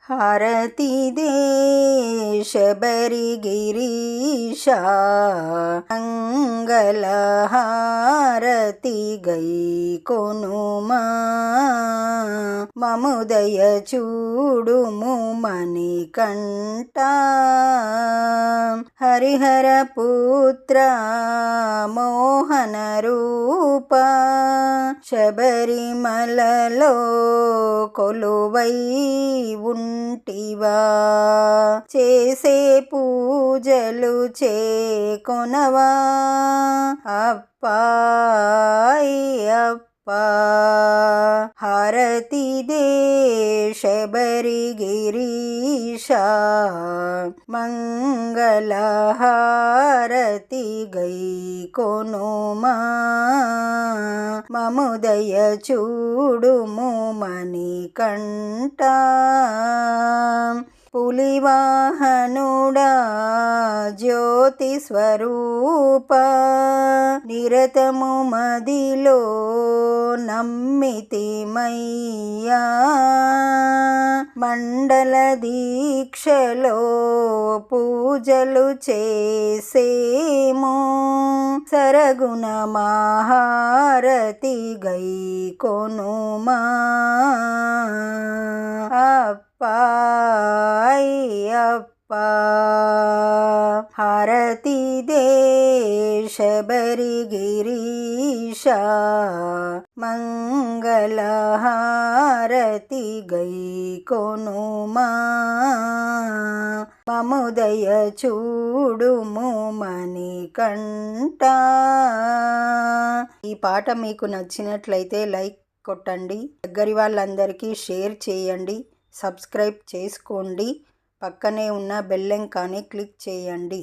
హారతి దే శబరిగిరీశా మంగళ హారతి గై కొనుమా మముదయ చూడుము మణికంఠ హరిహర పుత్ర మోహన రూప శబరిమలలో కొలువై ఉంటివా చేసే పూజలు చేకొనవా అప్పా హారతి దే శబరిగిరీశా మంగళ హారతి గై కొనుమా మముదయ చూడుము మణికంఠ పులివాహనుడా జ్యోతి స్వరూప నిరతము మదిలో నమ్మితిమయ్యా మండల దీక్షలో పూజలు చేసేము సరగుణ మహారతి గై కొనుమా అప్పా హారతి దే శబరిగిరీశా మంగళ హారతి గై కొనుమా మముదయ చూడుము మణికంఠ. ఈ పాట మీకు నచ్చినట్లయితే లైక్ కొట్టండి, దగ్గరి వాళ్ళందరికీ షేర్ చేయండి, సబ్స్క్రైబ్ చేసుకోండి, పక్కనే ఉన్న బెల్ ఐకాన్ని క్లిక్ చేయండి.